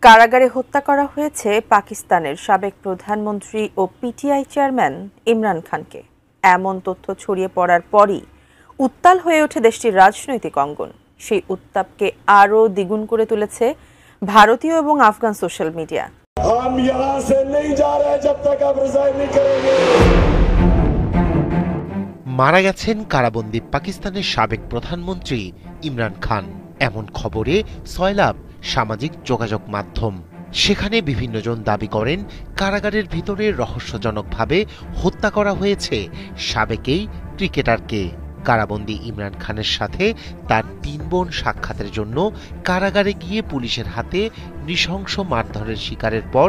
কারাগারে হত্যা করা হয়েছে পাকিস্তানের সাবেক প্রধানমন্ত্রী ও পিটিআই চেয়ারম্যান ইমরান খানকে। এমন তথ্য ছড়িয়ে পড়ার পরই উত্তাল হয়ে ওঠে দেশটির রাজনৈতিক অঙ্গন। সেই উত্তাপকে আরও দ্বিগুণ করে তুলেছে ভারতীয় এবং আফগান সোশ্যাল মিডিয়া। মারা গেছেন কারাবন্দী পাকিস্তানের সাবেক প্রধানমন্ত্রী ইমরান খান, এমন খবরে সয়লাব সামাজিক যোগাযোগ মাধ্যম। সেখানে বিভিন্নজন দাবি করেন কারাগারের ভিতরে রহস্যজনকভাবে হত্যা করা হয়েছে সাবেক এই ক্রিকেটারকে। কারাবন্দী ইমরান খানের সাথে তার 3 বোন সাক্ষাতের জন্য কারাগারে গিয়ে পুলিশের হাতে নৃশংস মারধরের শিকারের পর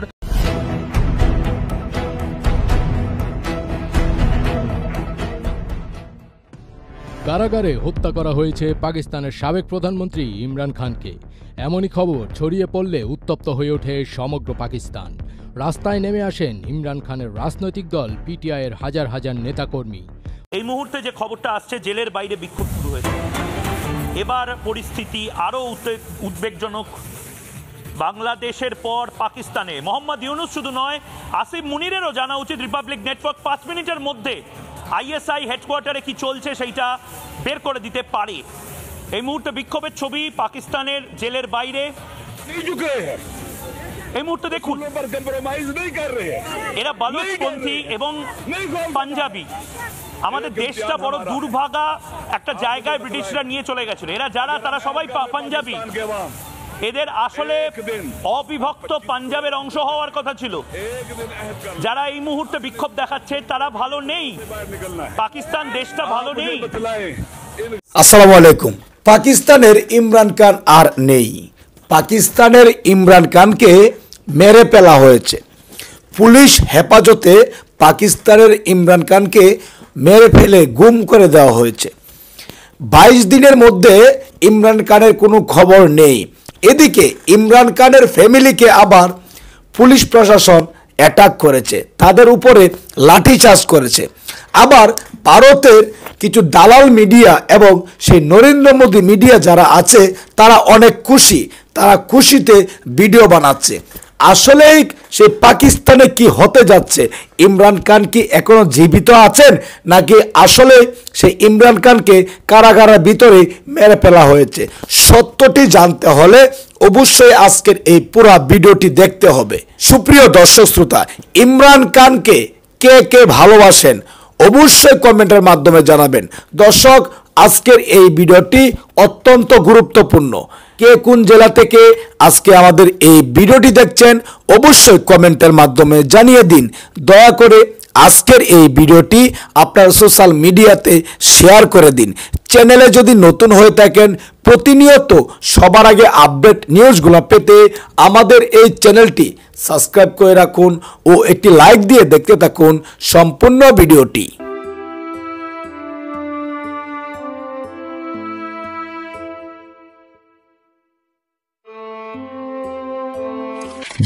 কারাগারে হত্যা করা হয়েছে পাকিস্তানের সাবেক প্রধানমন্ত্রী ইমরান খানকে। এমনই খবর ছড়িয়ে পড়লে উত্তপ্ত হয়ে ওঠে সমগ্র পাকিস্তান। রাস্তায় নেমে আসেন ইমরান খানের রাজনৈতিক দল পিটিআইয়ের হাজার হাজার নেতাকর্মী। এই মুহূর্তে যে খবরটা আসছে, জেলের বাইরে বিক্ষোভ শুরু হয়েছে। এবার পরিস্থিতি আরও উদ্বেগজনক। বাংলাদেশের পর পাকিস্তানে মোহাম্মদ ইউনুস শুধু নয়, আসিফ মুনিরেরও জানা উচিত রিপাবলিক নেটওয়ার্ক 5 মিনিটের মধ্যে আইএসআই হেডকোয়ার্টারে কি চলছে সেইটা বের করে দিতে পারে। এই মুহূর্তে বিক্ষোভের ছবি পাকিস্তানের জেলের বাইরে। এই মুহূর্তে দেখুন, এরা বালুচপন্থী এবং পাঞ্জাবি। আমাদের দেশটা বড় দুর্ভাগা একটা জায়গায় ব্রিটিশরা নিয়ে চলে গেছিল। এরা যারা, তারা সবাই পাঞ্জাবি। এদের আসলে অবিভক্ত পাঞ্জাবের অংশ হওয়ার কথা ছিল। যারা এই মুহূর্তে বিক্ষোভ দেখাচ্ছে তারা ভালো নেই, পাকিস্তান দেশটা ভালো নেই। আসসালামু আলাইকুম। পাকিস্তানের ইমরান খান আর নেই। পাকিস্তানের ইমরান খানকে মেরে ফেলা হয়েছে। পুলিশ হেফাজতে পাকিস্তানের ইমরান খানকে মেরে ফেলে গুম করে দেওয়া হয়েছে। 22 দিনের মধ্যে ইমরান খানের কোনো খবর নেই। এদিকে ইমরান খানের ফ্যামিলিকে আবার পুলিশ প্রশাসন অ্যাটাক করেছে, তাদের উপরে লাঠিচার্জ করেছে। আবার ভারতের কিছু দালাল মিডিয়া এবং সেই নরেন্দ্র মোদী মিডিয়া যারা আছে তারা অনেক খুশি, তারা খুশিতে ভিডিও বানাচ্ছে। আসলেই সেই পাকিস্তানে কি হতে যাচ্ছে? ইমরান খান কি এখনো জীবিত আছেন, নাকি আসলে সেই ইমরান খানকে কারাগারের ভিতরে মেরে ফেলা হয়েছে? সত্যটি জানতে হলে অবশ্যই আজকের এই পুরো ভিডিওটি দেখতে হবে। সুপ্রিয় দর্শক শ্রোতা, ইমরান খানকে কে কে ভালোবাসেন অবশ্যই কমেন্টের মাধ্যমে জানাবেন। দর্শক, আজকের এই ভিডিওটি অত্যন্ত গুরুত্বপূর্ণ। কে কোন জেলা থেকে আজকে আমাদের এই ভিডিওটি দেখছেন অবশ্যই কমেন্টের মাধ্যমে জানিয়ে দিন। দয়া করে আজকের এই ভিডিওটি আপনার সোশ্যাল মিডিয়াতে শেয়ার করে দিন। চ্যানেলে যদি নতুন হয়ে থাকেন, প্রতিনিয়ত সবার আগে আপডেট নিউজগুলো পেতে আমাদের এই চ্যানেলটি সাবস্ক্রাইব করে রাখুন ও একটি লাইক দিয়ে দেখতে থাকুন সম্পূর্ণ ভিডিওটি।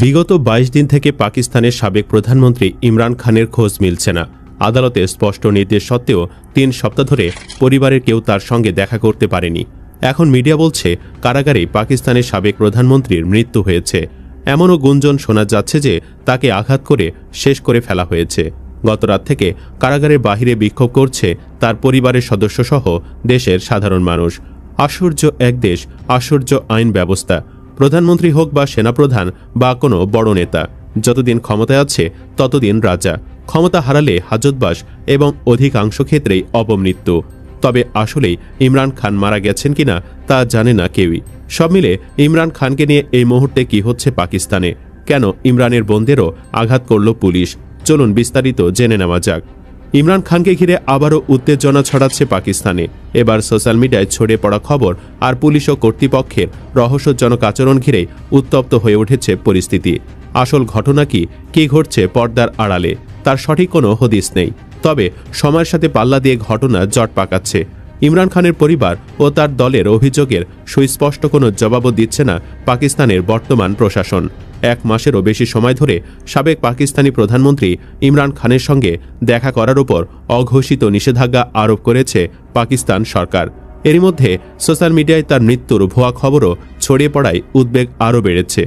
বিগত 22 দিন থেকে পাকিস্তানের সাবেক প্রধানমন্ত্রী ইমরান খানের খোঁজ মিলছে না। আদালতে স্পষ্ট নির্দেশ সত্ত্বেও 3 সপ্তাহ ধরে পরিবারের কেউ তার সঙ্গে দেখা করতে পারেনি। এখন মিডিয়া বলছে কারাগারে পাকিস্তানের সাবেক প্রধানমন্ত্রীর মৃত্যু হয়েছে। এমনও গুঞ্জন শোনা যাচ্ছে যে তাকে আঘাত করে শেষ করে ফেলা হয়েছে। গত রাত থেকে কারাগারের বাহিরে বিক্ষোভ করছে তার পরিবারের সদস্যসহ দেশের সাধারণ মানুষ। আশ্চর্য এক দেশ, আশ্চর্য আইন ব্যবস্থা। প্রধানমন্ত্রী হোক বা সেনাপ্রধান বা কোনো বড় নেতা, যতদিন ক্ষমতায় আছে ততদিন রাজা। ক্ষমতা হারালে হাজতবাস এবং অধিকাংশ ক্ষেত্রেই অপমৃত্যু। তবে আসলেই ইমরান খান মারা গেছেন কিনা তা জানে না কেউই। সব মিলে ইমরান খানকে নিয়ে এই মুহূর্তে কি হচ্ছে পাকিস্তানে? কেন ইমরানের বোনদেরও আঘাত করল পুলিশ? চলুন বিস্তারিত জেনে নেওয়া যাক। ইমরান খানকে ঘিরে আবারও উত্তেজনা ছড়াচ্ছে পাকিস্তানে। এবার সোশ্যাল মিডিয়ায় ছড়িয়ে পড়া খবর আর পুলিশ ও কর্তৃপক্ষের রহস্যজনক আচরণ ঘিরেই উত্তপ্ত হয়ে উঠেছে পরিস্থিতি। আসল ঘটনা কি ঘটছে পর্দার আড়ালে, তার সঠিক কোনো হদিস নেই। তবে সময়ের সাথে পাল্লা দিয়ে ঘটনা জট পাকাচ্ছে। ইমরান খানের পরিবার ও তার দলের অভিযোগের সুস্পষ্ট কোনো জবাবও দিচ্ছে না পাকিস্তানের বর্তমান প্রশাসন। 1 মাসেরও বেশি সময় ধরে সাবেক পাকিস্তানি প্রধানমন্ত্রী ইমরান খানের সঙ্গে দেখা করার উপর অঘোষিত নিষেধাজ্ঞা আরোপ করেছে পাকিস্তান সরকার। এরই মধ্যে সোশ্যাল মিডিয়ায় তার মৃত্যুর ভুয়া খবরও ছড়িয়ে পড়ায় উদ্বেগ আরও বেড়েছে।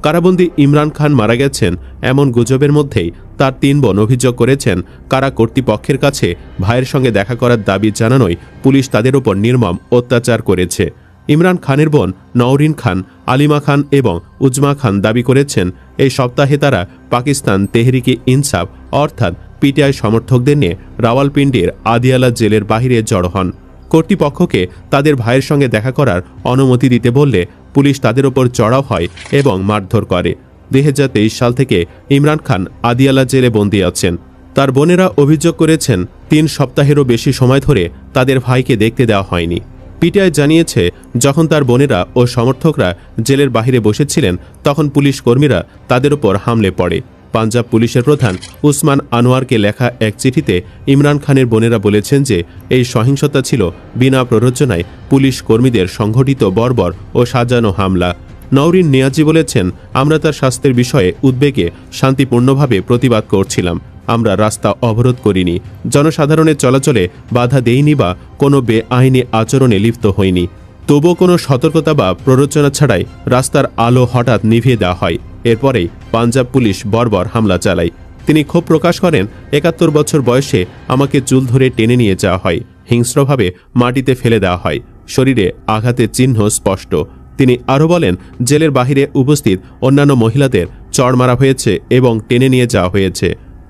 কারাবন্দী ইমরান খান মারা গেছেন এমন গুজবের মধ্যেই তার 3 বোন অভিযোগ করেছেন কারা কর্তৃপক্ষের কাছে ভাইয়ের সঙ্গে দেখা করার দাবি জানানোয় পুলিশ তাদের উপর নির্মম অত্যাচার করেছে। ইমরান খানের বোন নওরিন খান, আলিমা খান এবং উজমা খান দাবি করেছেন এই সপ্তাহে তারা পাকিস্তান তেহরিকে ইনসাফ অর্থাৎ পিটিআই সমর্থকদের নিয়ে রাওয়ালপিন্ডির আদিয়ালা জেলের বাহিরে জড়ো হন। কর্তৃপক্ষকে তাদের ভাইয়ের সঙ্গে দেখা করার অনুমতি দিতে বললে পুলিশ তাদের ওপর চড়াও হয় এবং মারধর করে। 2023 সাল থেকে ইমরান খান আদিয়ালা জেলে বন্দী আছেন। তার বোনেরা অভিযোগ করেছেন 3 সপ্তাহেরও বেশি সময় ধরে তাদের ভাইকে দেখতে দেওয়া হয়নি। পিটিআই জানিয়েছে যখন তার বোনেরা ও সমর্থকরা জেলের বাহিরে বসেছিলেন তখন পুলিশ কর্মীরা তাদের উপর হামলে পড়ে। পাঞ্জাব পুলিশের প্রধান উসমান আনোয়ারকে লেখা এক চিঠিতে ইমরান খানের বোনেরা বলেছেন যে এই সহিংসতা ছিল বিনা প্ররোচনায় পুলিশ কর্মীদের সংঘটিত বর্বর ও সাজানো হামলা। নওরিন নিয়াজি বলেছেন, আমরা তার স্বাস্থ্যের বিষয়ে উদ্বেগে শান্তিপূর্ণভাবে প্রতিবাদ করছিলাম। আমরা রাস্তা অবরোধ করিনি, জনসাধারণের চলাচলে বাধা দেইনি বা কোনো বেআইনি আচরণে লিপ্ত হইনি। তবুও কোনো সতর্কতা বা প্ররোচনা ছাড়াই রাস্তার আলো হঠাৎ নিভিয়ে দেওয়া হয়। এরপরেই পাঞ্জাব পুলিশ বর্বর হামলা চালায়। তিনি ক্ষোভ প্রকাশ করেন, 71 বছর বয়সে আমাকে চুল ধরে টেনে নিয়ে যাওয়া হয়, হিংস্রভাবে মাটিতে ফেলে দেওয়া হয়, শরীরে আঘাতের চিহ্ন স্পষ্ট। তিনি আরও বলেন, জেলের বাহিরে উপস্থিত অন্যান্য মহিলাদের চড় মারা হয়েছে এবং টেনে নিয়ে যাওয়া হয়েছে।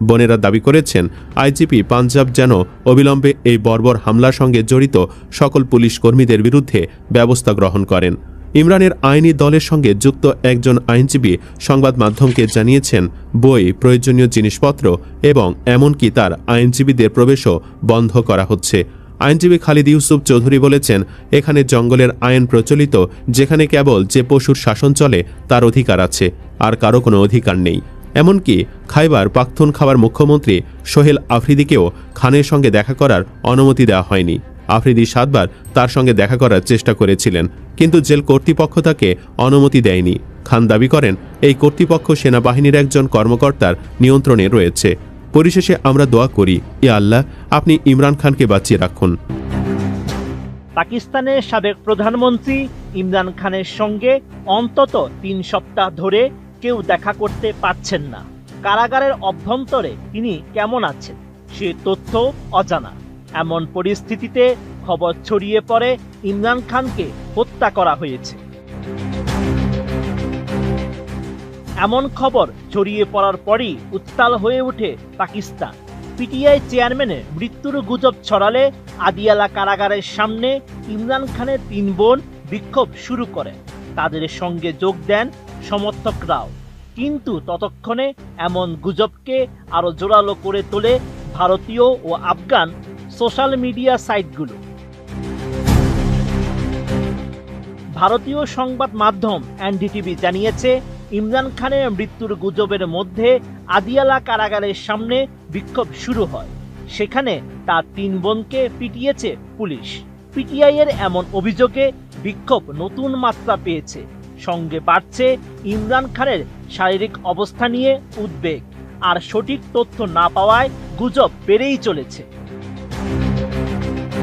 বোনেরা দাবি করেছেন আইজিপি পাঞ্জাব যেন অবিলম্বে এই বর্বর হামলার সঙ্গে জড়িত সকল পুলিশ কর্মীদের বিরুদ্ধে ব্যবস্থা গ্রহণ করেন। ইমরানের আইনি দলের সঙ্গে যুক্ত একজন আইনজীবী সংবাদ মাধ্যমকে জানিয়েছেন বই, প্রয়োজনীয় জিনিসপত্র এবং এমনকি তার আইনজীবীদের প্রবেশও বন্ধ করা হচ্ছে। আইনজীবী খালিদ ইউসুফ চৌধুরী বলেছেন, এখানে জঙ্গলের আইন প্রচলিত, যেখানে কেবল যে পশুর শাসন চলে তার অধিকার আছে, আর কারো কোনো অধিকার নেই। এমনকি খাইবার পাখতুনখাওয়ার মুখ্যমন্ত্রী সোহেল আফ্রিদিকেও খানের সঙ্গে দেখা করার অনুমতি দেওয়া হয়নি। আফ্রিদি 7 বার তার সঙ্গে দেখা করার চেষ্টা করেছিলেন, কিন্তু জেল কর্তৃপক্ষ তাকে অনুমতি দেয়নি। খান দাবি করেন, এই কর্তৃপক্ষ সেনাবাহিনীর একজন কর্মকর্তার নিয়ন্ত্রণে রয়েছে। পরিশেষে আমরা দোয়া করি, ইয়া আল্লাহ, আপনি ইমরান খানকে বাঁচিয়ে রাখুন। পাকিস্তানের সাবেক প্রধানমন্ত্রী ইমরান খানের সঙ্গে অন্তত 3 সপ্তাহ ধরে কেউ দেখা করতে পারছেন না। কারাগারের অভ্যন্তরে তিনি কেমন আছেন সে তথ্য অজানা। এমন পরিস্থিতিতে খবর ছড়িয়ে পড়ে ইমরান খানকে হত্যা করা হয়েছে। এমন খবর ছড়িয়ে পড়ার পরই উত্তাল হয়ে ওঠে পাকিস্তান। পিটিআই চেয়ারম্যানের মৃত্যুর গুজব ছড়ালে আদিয়ালা কারাগারের সামনে ইমরান খানের 3 বোন বিক্ষোভ শুরু করে। তাদের সঙ্গে যোগ দেন সমর্থকরাও। কিন্তু ততক্ষণে এমন গুজবকে আরো জোরালো করে তোলে ভারতীয় ও আফগান সোশ্যাল মিডিয়া সাইটগুলো। ভারতীয় সংবাদ মাধ্যম এনডিটিভি জানিয়েছে, ইমরান খানের মৃত্যুর গুজবের মধ্যে আদিয়ালা কারাগারের সামনে বিক্ষোভ শুরু হয়। সেখানে তার 3 বোনকে পিটিয়েছে পুলিশ। পিটিআই এর এমন অভিযোগে বিক্ষোভ নতুন মাত্রা পেয়েছে। সঙ্গে বাড়ছে ইমরান খানের শারীরিক অবস্থা নিয়ে উদ্বেগ, আর সঠিক তথ্য না পাওয়ায় গুজব বেড়েই চলেছে।